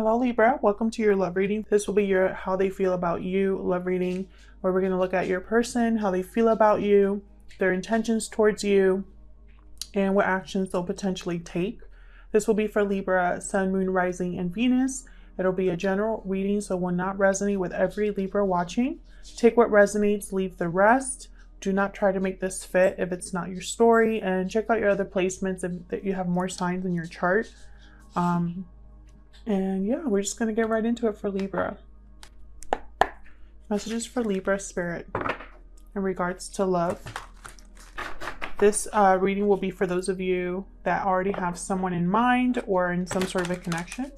Hello Libra, welcome to your love reading. This will be your how they feel about you love reading, where we're going to look at your person, how they feel about you, their intentions towards you, and what actions they'll potentially take. This will be for Libra, Sun, Moon, Rising, and Venus. It'll be a general reading, so will not resonate with every Libra watching. Take what resonates, leave the rest. Do not try to make this fit if it's not your story, and check out your other placements if you have more signs in your chart. And yeah, we're just going to get right into it for Libra. Messages for Libra spirit in regards to love. This reading will be for those of you that already have someone in mind or in some sort of a connection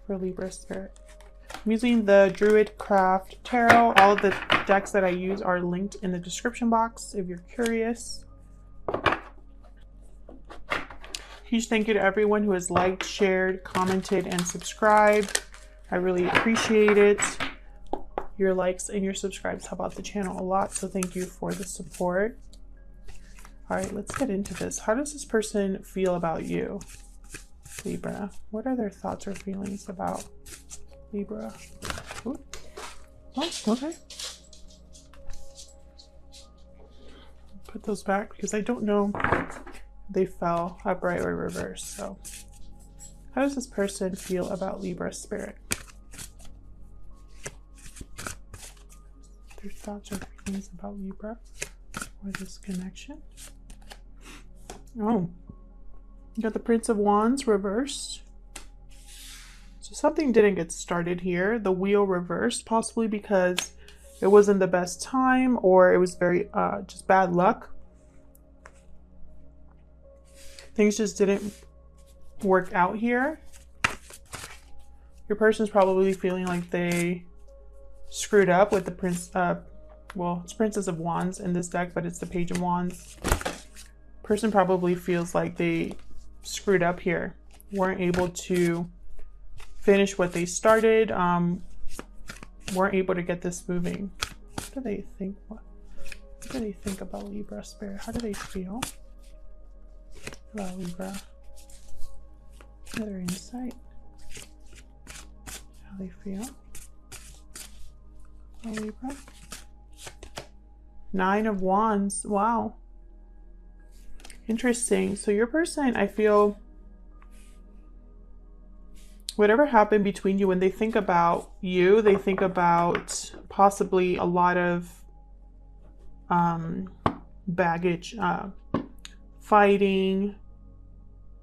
for Libra spirit. I'm using the Druid Craft Tarot. All of the decks that I use are linked in the description box if you're curious. Huge thank you to everyone who has liked, shared, commented, and subscribed. I really appreciate it. Your likes and your subscribes help out the channel a lot, so thank you for the support. All right, let's get into this. How does this person feel about you, Libra? What are their thoughts or feelings about Libra? Ooh. Oh, okay. Put those back because I don't know. They fell upright or reverse. So how does this person feel about Libra spirit? Their thoughts or feelings about Libra or this connection? Oh, you got the Prince of Wands reversed. So something didn't get started here. The wheel reversed, possibly because it wasn't the best time or it was very just bad luck. Things just didn't work out here. Your person's probably feeling like they screwed up with the Prince, well, it's Princess of Wands in this deck, but it's the Page of Wands. Person probably feels like they screwed up here. Weren't able to finish what they started. Weren't able to get this moving. What do they think? What do they think about Libra spirit? How do they feel about Libra? Another insight. How they feel about Libra. 9 of Wands. Wow. Interesting. So your person, I feel, whatever happened between you, when they think about you, they think about possibly a lot of baggage, fighting,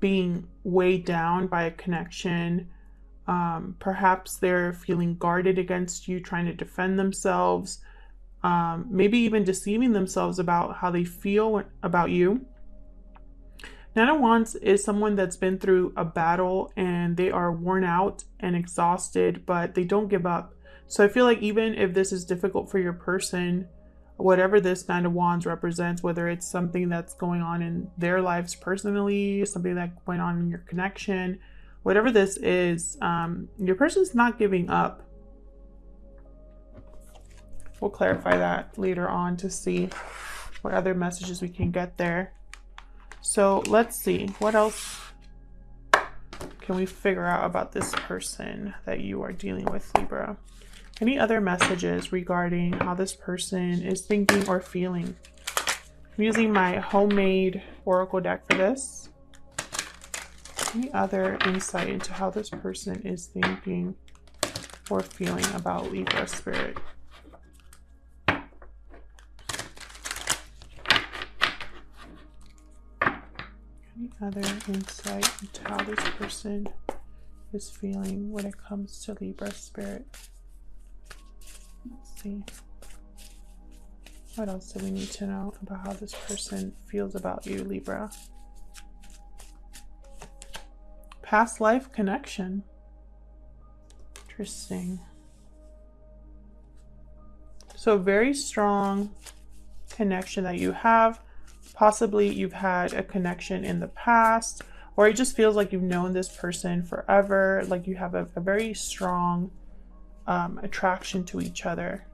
being weighed down by a connection. Perhaps they're feeling guarded against you, trying to defend themselves, maybe even deceiving themselves about how they feel about you. Nine of Wands is someone that's been through a battle and they are worn out and exhausted, but they don't give up. So I feel like even if this is difficult for your person, whatever this Nine of Wands represents, whether it's something that's going on in their lives personally, something that went on in your connection, whatever this is, your person's not giving up. We'll clarify that later on to see what other messages we can get there. So let's see, what else can we figure out about this person that you are dealing with, Libra? Any other messages regarding how this person is thinking or feeling? I'm using my homemade oracle deck for this. Any other insight into how this person is thinking or feeling about Libra spirit? Any other insight into how this person is feeling when it comes to Libra spirit? Let's see. What else do we need to know about how this person feels about you, Libra? Past life connection. Interesting. So very strong connection that you have. Possibly you've had a connection in the past, or it just feels like you've known this person forever, like you have a very strong attraction to each other.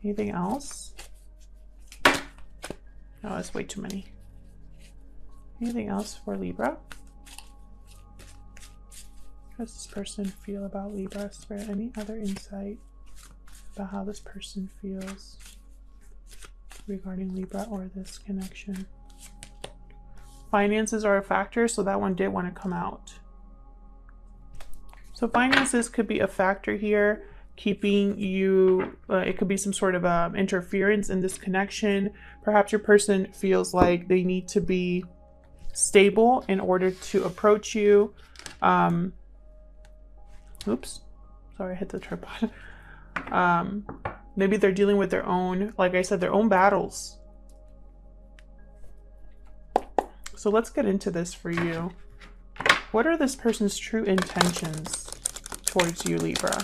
Anything else? No, that's way too many. Anything else for Libra? How does this person feel about Libra? Spirit, any other insight about how this person feels regarding Libra or this connection? Finances are a factor, so that one did want to come out. So finances could be a factor here, keeping you, it could be some sort of interference in this connection. Perhaps your person feels like they need to be stable in order to approach you. Oops, sorry, I hit the tripod. Maybe they're dealing with their own, like I said, their own battles. So let's get into this for you. What are this person's true intentions towards you, Libra?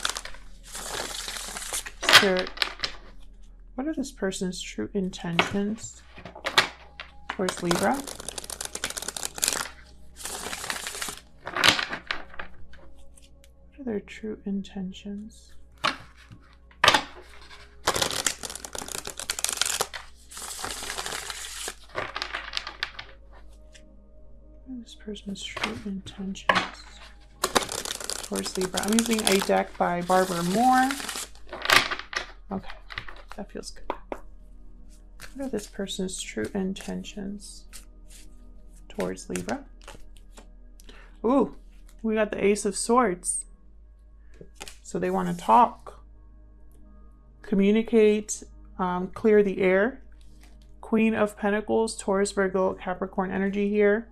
Spirit, what are this person's true intentions towards Libra? What are their true intentions? This person's true intentions towards Libra. I'm using a deck by Barbara Moore. Okay, that feels good. What are this person's true intentions towards Libra? Ooh, we got the Ace of Swords. So they want to talk, communicate, clear the air. Queen of Pentacles, Taurus, Virgo, Capricorn energy here.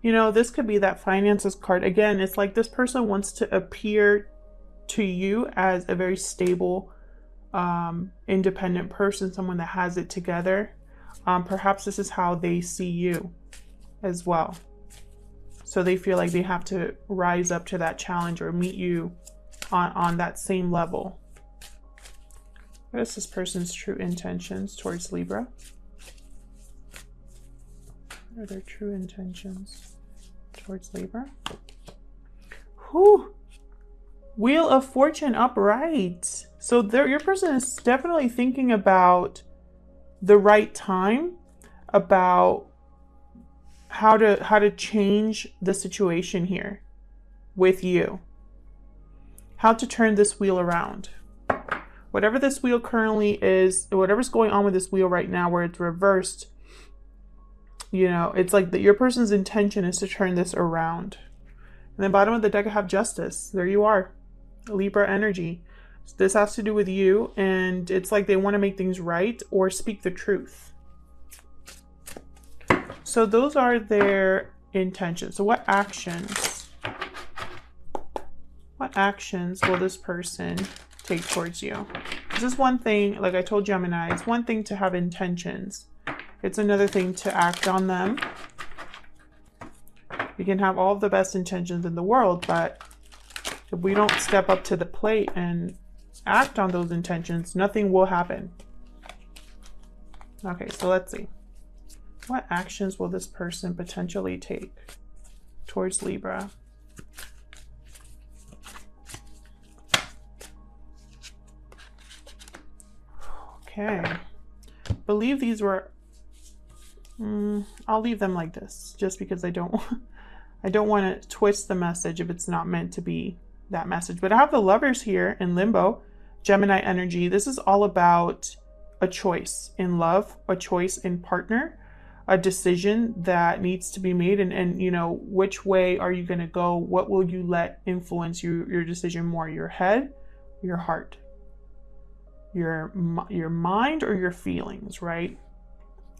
You know, this could be that finances card. Again, it's like this person wants to appear to you as a very stable, independent person, someone that has it together. Perhaps this is how they see you as well. So they feel like they have to rise up to that challenge or meet you on that same level. What is this person's true intentions towards Libra? What are their true intentions towards Libra? Whew. Wheel of Fortune upright. So your person is definitely thinking about the right time, about how to change the situation here with you, how to turn this wheel around. Whatever this wheel currently is, whatever's going on with this wheel right now where it's reversed, you know, it's like your person's intention is to turn this around. And then bottom of the deck I have Justice. There you are, Libra energy. This has to do with you, and it's like they want to make things right or speak the truth. So those are their intentions. So what actions will this person take towards you? This is one thing, like I told Gemini, it's one thing to have intentions. It's another thing to act on them. We can have all of the best intentions in the world, but if we don't step up to the plate and act on those intentions, nothing will happen. Okay, so let's see. What actions will this person potentially take towards Libra? Okay. Believe these were... I'll leave them like this, just because I don't want to twist the message if it's not meant to be that message. But I have the Lovers here in limbo, Gemini energy. This is all about a choice in love, a choice in partner, a decision that needs to be made, and you know, which way are you going to go? What will you let influence your decision more? Your head, your heart, your mind, or your feelings, right?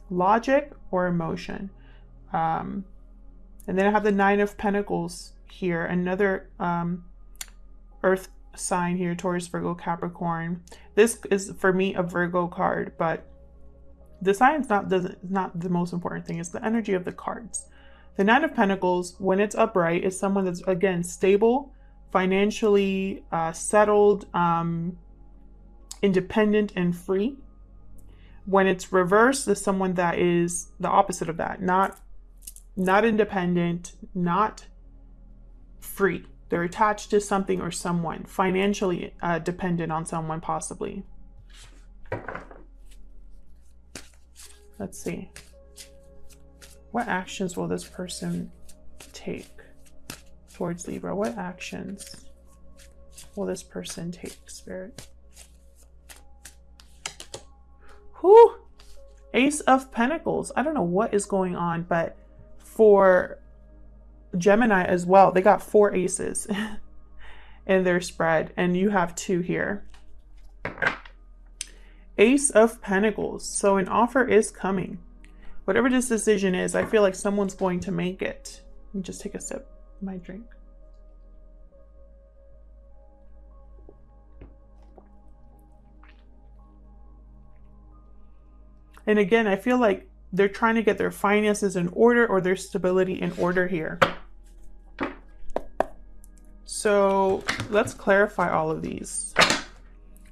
Logic or emotion. And then I have the Nine of Pentacles here, another earth sign here, Taurus, Virgo, Capricorn. This is for me a Virgo card, but the sign is not the most important thing. It's the energy of the cards. The Nine of Pentacles, when it's upright, is someone that's, again, stable, financially settled, independent and free. When it's reversed, is someone that is the opposite of that. Not independent, not free. They're attached to something or someone, financially dependent on someone possibly. Let's see. What actions will this person take towards Libra? What actions will this person take, Spirit? Whew! Ace of Pentacles. I don't know what is going on, but for Gemini as well, they got 4 aces in their spread, and you have 2 here. Ace of Pentacles. So an offer is coming. Whatever this decision is, I feel like someone's going to make it. Let me just take a sip of my drink. And again, I feel like they're trying to get their finances in order or their stability in order here. So let's clarify all of these.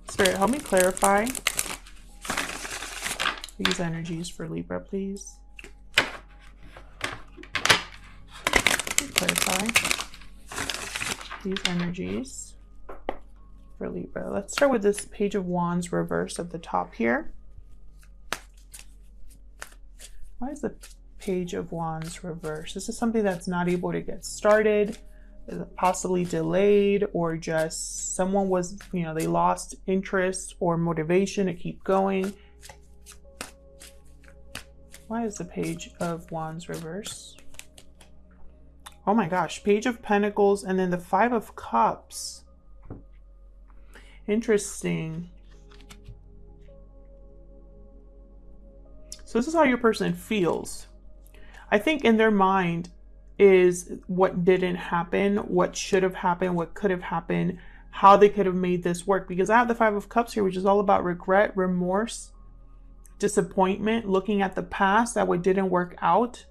Spirit, help me clarify these energies for Libra, please. Clarify these energies for Libra. Let's start with this Page of Wands reverse at the top here. Why is the Page of Wands reverse? This is something that's not able to get started, possibly delayed, or just someone was, they lost interest or motivation to keep going. Why is the Page of Wands reverse? Oh my gosh, Page of Pentacles and then the 5 of Cups. Interesting. So this is how your person feels. I think in their mind is what didn't happen, what should have happened, what could have happened, how they could have made this work. Because I have the 5 of Cups here, which is all about regret, remorse, disappointment, looking at the past, that what didn't work out,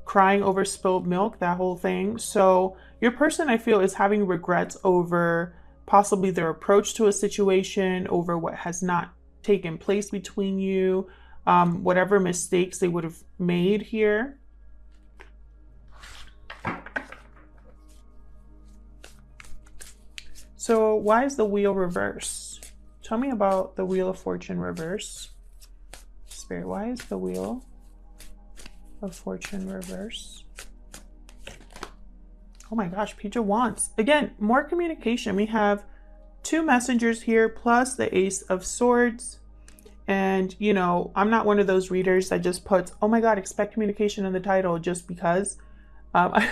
crying over spilled milk, that whole thing. So your person, I feel, is having regrets over possibly their approach to a situation, over what has not taken place between you, whatever mistakes they would have made here. So why is the Wheel reverse? Tell me about the Wheel of Fortune reverse. Spirit, why is the Wheel of Fortune reverse? Oh my gosh, Page of Wands. Again, more communication. We have 2 messengers here plus the Ace of Swords. And, I'm not one of those readers that just puts, oh my God, expect communication in the title just because. I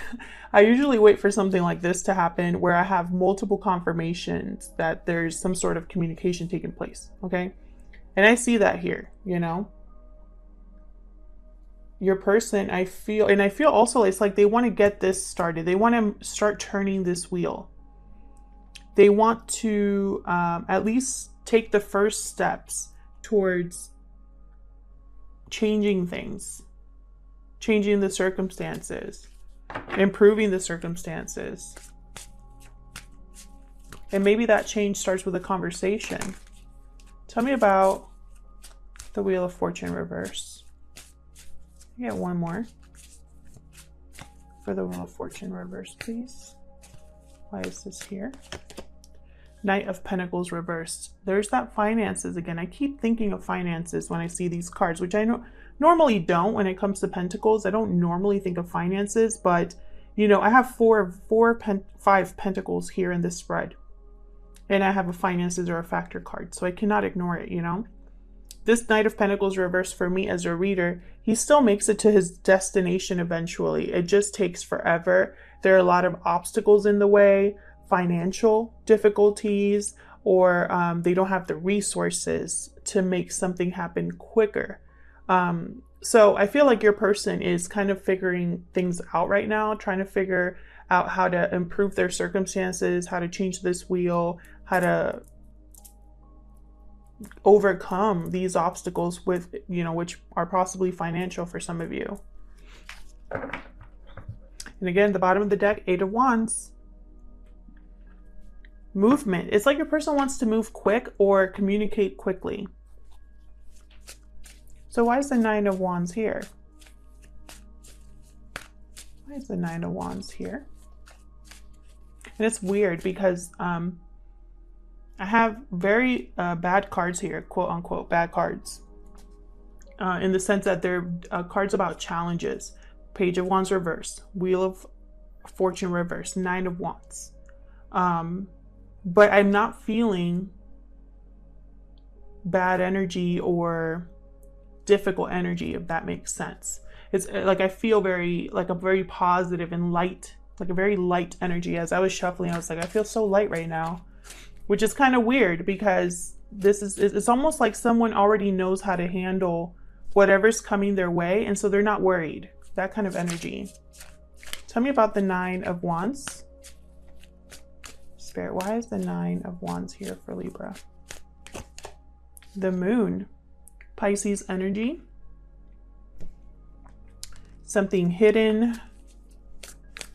usually wait for something like this to happen where I have multiple confirmations that there's some sort of communication taking place. Okay. And I see that here, Your person, I feel also it's like they want to get this started. They want to start turning this wheel. They want to at least take the first steps towards changing things, changing the circumstances, improving the circumstances. And maybe that change starts with a conversation. Tell me about the Wheel of Fortune reverse. I get one more for the Wheel of Fortune reverse, please. Why is this here? Knight of Pentacles reversed. There's that finances again. I keep thinking of finances when I see these cards, which I normally don't when it comes to Pentacles. I don't normally think of finances, but I have 5 Pentacles here in this spread. And I have a finances or a factor card, so I cannot ignore it, This Knight of Pentacles reversed for me as a reader, he still makes it to his destination eventually. It just takes forever. There are a lot of obstacles in the way, financial difficulties, or they don't have the resources to make something happen quicker. So I feel like your person is kind of figuring things out right now, trying to figure out how to improve their circumstances, how to change this wheel, how to overcome these obstacles with, which are possibly financial for some of you. And again, the bottom of the deck, 8 of Wands. Movement. It's like your person wants to move quick or communicate quickly. So why is the 9 of Wands here? Why is the 9 of Wands here? And it's weird because I have very bad cards here, quote unquote, bad cards. in the sense that they're cards about challenges. Page of Wands reverse, Wheel of Fortune reverse, Nine of Wands. But I'm not feeling bad energy or difficult energy, if that makes sense. It's like I feel very, like a very positive and light, like a very light energy. As I was shuffling, I was like, I feel so light right now, which is kind of weird because it's almost like someone already knows how to handle whatever's coming their way, and so they're not worried. That kind of energy. Tell me about the Nine of Wands. Spirit, why is the Nine of Wands here for Libra? The Moon, Pisces energy. Something hidden.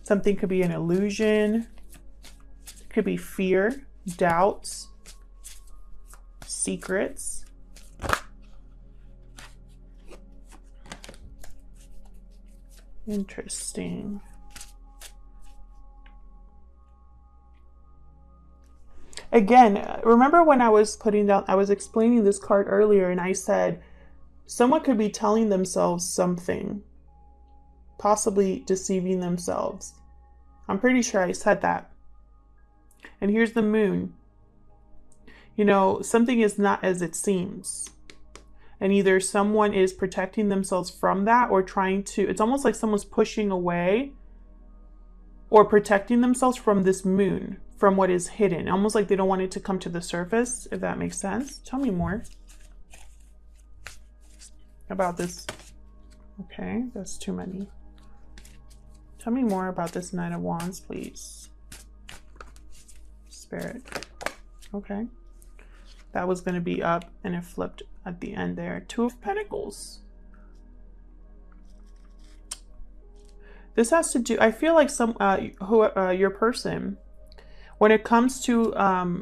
Something could be an illusion. It could be fear, doubts, secrets. Interesting. Again, remember when I was explaining this card earlier and I said someone could be telling themselves something, possibly deceiving themselves. I'm pretty sure I said that. And here's the Moon. You know, something is not as it seems. And either someone is protecting themselves from that or trying to, it's almost like someone's pushing away or protecting themselves from this moon, from what is hidden. Almost like they don't want it to come to the surface, if that makes sense. Tell me more about this. Okay, that's too many. Tell me more about this Nine of Wands, please. Spirit. Okay. That was going to be up and it flipped at the end there. Two of Pentacles. This has to do, I feel like your person, when it comes to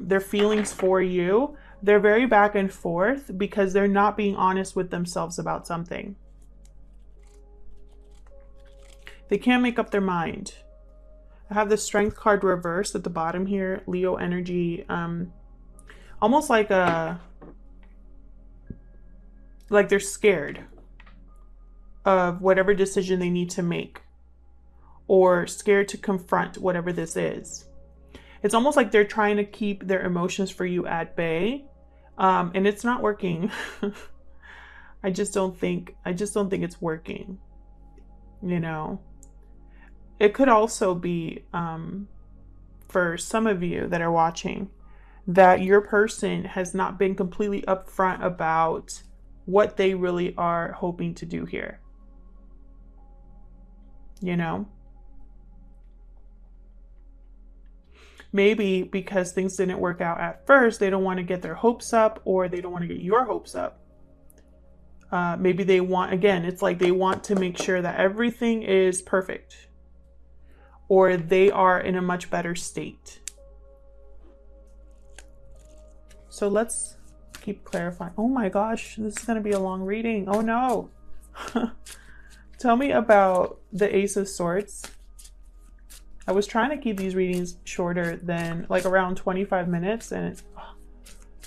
their feelings for you, they're very back and forth because they're not being honest with themselves about something. They can't make up their mind. I have the Strength card reversed at the bottom here. Leo energy. Almost like they're scared of whatever decision they need to make, or scared to confront whatever this is. It's almost like they're trying to keep their emotions for you at bay, and it's not working. I just don't think it's working. You know, it could also be for some of you that are watching, that your person has not been completely upfront about what they really are hoping to do here. You know? Maybe because things didn't work out at first, they don't want to get their hopes up, or they don't want to get your hopes up. Maybe they want, again, it's like they want to make sure that everything is perfect, or they are in a much better state. So let's keep clarifying. Oh my gosh, this is going to be a long reading. Oh no. Tell me about the Ace of Swords. I was trying to keep these readings shorter than like around 25 minutes, and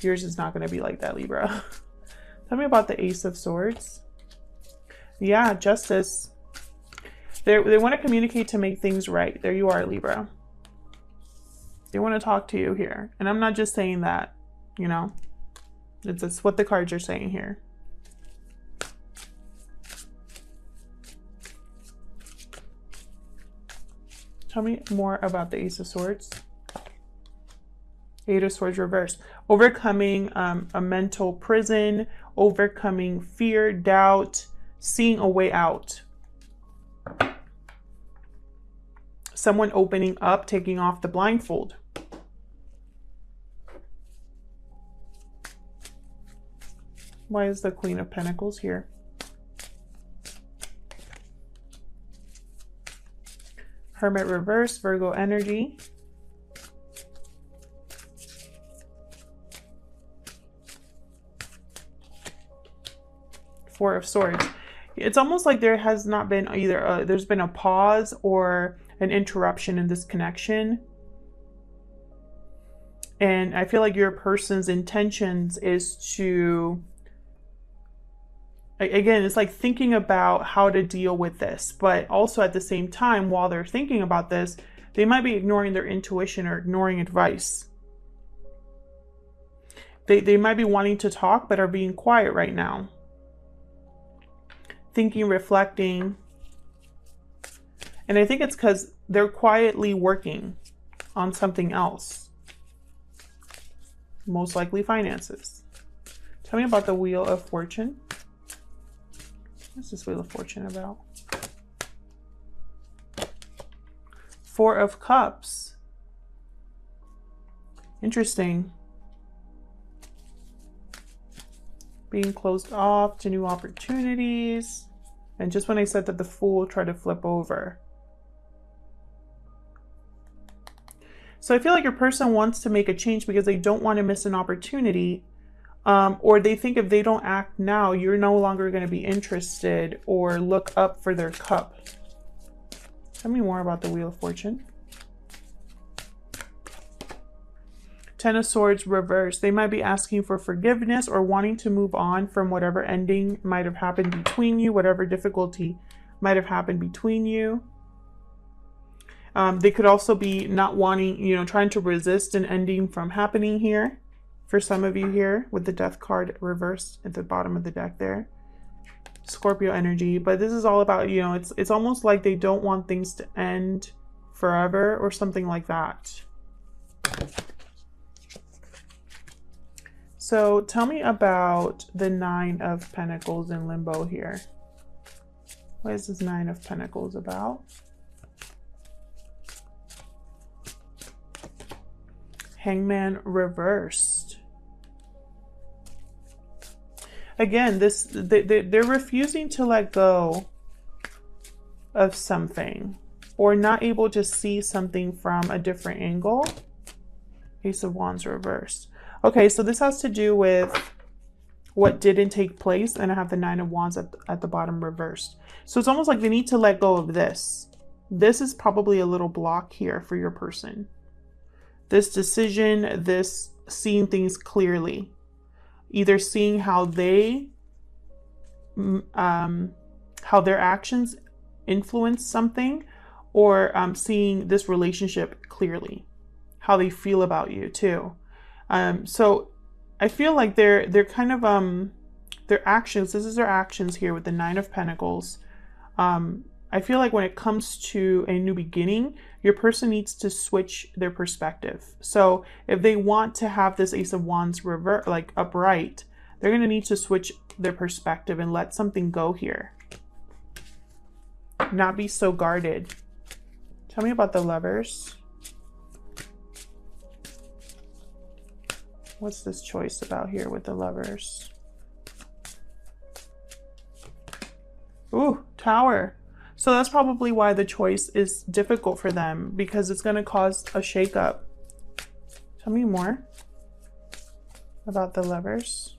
yours is not going to be like that, Libra. Tell me about the Ace of Swords. Yeah, justice. They want to communicate to make things right. There you are, Libra. They want to talk to you here. And I'm not just saying that. You know, it's what the cards are saying here. Tell me more about the Ace of Swords. Eight of Swords reversed. Overcoming a mental prison, overcoming fear, doubt, seeing a way out. Someone opening up, taking off the blindfold. Why is the Queen of Pentacles here? Hermit reverse, Virgo energy. Four of Swords. It's almost like there has not been either, there's been a pause or an interruption in this connection. And I feel like your person's intentions is to again, it's like thinking about how to deal with this, but also at the same time, while they're thinking about this, they might be ignoring their intuition or ignoring advice. They might be wanting to talk, but are being quiet right now. Thinking, reflecting. And I think it's because they're quietly working on something else. Most likely finances. Tell me about the Wheel of Fortune. What's this Wheel of Fortune about? Four of Cups. Interesting. Being closed off to new opportunities. And just when I said that, the Fool tried to flip over. So I feel like your person wants to make a change because they don't want to miss an opportunity. Or they think if they don't act now, you're no longer going to be interested or look up for their cup. Tell me more about the Wheel of Fortune. Ten of Swords reversed. They might be asking for forgiveness or wanting to move on from whatever ending might have happened between you, whatever difficulty might have happened between you. They could also be not wanting, trying to resist an ending from happening here. For some of you here with the Death card reversed at the bottom of the deck there. Scorpio energy. But this is all about, it's almost like they don't want things to end forever or something like that. So tell me about the Nine of Pentacles in limbo here. What is this Nine of Pentacles about? Hangman reversed. Again, they're refusing to let go of something or not able to see something from a different angle. Ace of Wands reversed. Okay, so this has to do with what didn't take place, and I have the Nine of Wands at the bottom reversed. So it's almost like they need to let go of this. This is probably a little block here for your person. This decision, this seeing things clearly. Either seeing how how their actions influence something, or seeing this relationship clearly. How they feel about you too. So I feel like they're kind of their actions, this is their actions here with the Nine of Pentacles. I feel like when it comes to a new beginning, your person needs to switch their perspective. So if they want to have this Ace of Wands revert, like upright, they're going to need to switch their perspective and let something go here. Not be so guarded. Tell me about the Lovers. What's this choice about here with the Lovers? Ooh, Tower. So that's probably why the choice is difficult for them, because it's going to cause a shakeup. Tell me more about the Lovers.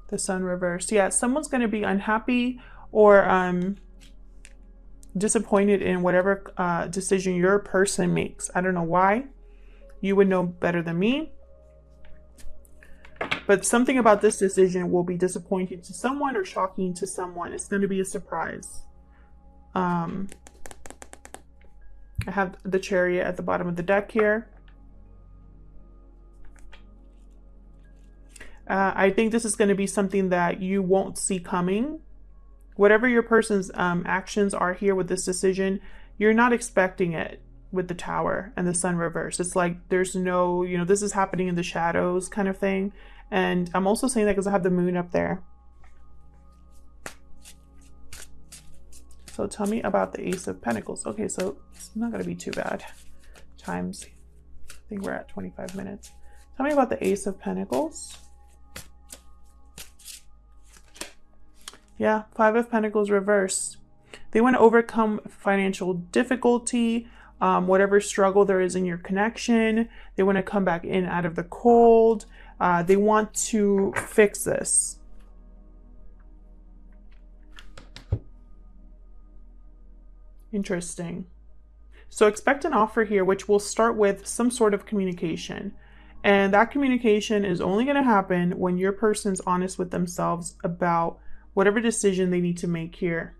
The Sun reversed. Yeah, someone's going to be unhappy or disappointed in whatever decision your person makes. I don't know why. You would know better than me. But something about this decision will be disappointing to someone or shocking to someone. It's going to be a surprise. I have the Chariot at the bottom of the deck here. I think this is going to be something that you won't see coming. Whatever your person's actions are here with this decision, you're not expecting it with the Tower and the Sun reverse. It's like there's no, this is happening in the shadows kind of thing. And I'm also saying that because I have the Moon up there. So tell me about the Ace of Pentacles. Okay, so it's not going to be too bad. Times, I think we're at 25 minutes. Tell me about the Ace of Pentacles. Yeah, Five of Pentacles reversed. They want to overcome financial difficulty, whatever struggle there is in your connection. They want to come back in out of the cold. They want to fix this. Interesting. So expect an offer here, which will start with some sort of communication. And that communication is only going to happen when your person's honest with themselves about whatever decision they need to make here.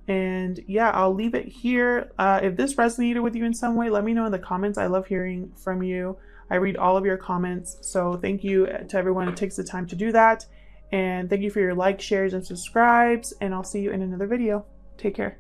And yeah, I'll leave it here. If this resonated with you in some way, let me know in the comments. I love hearing from you. I read all of your comments. So thank you to everyone who takes the time to do that. And thank you for your likes, shares, and subscribes. And I'll see you in another video. Take care.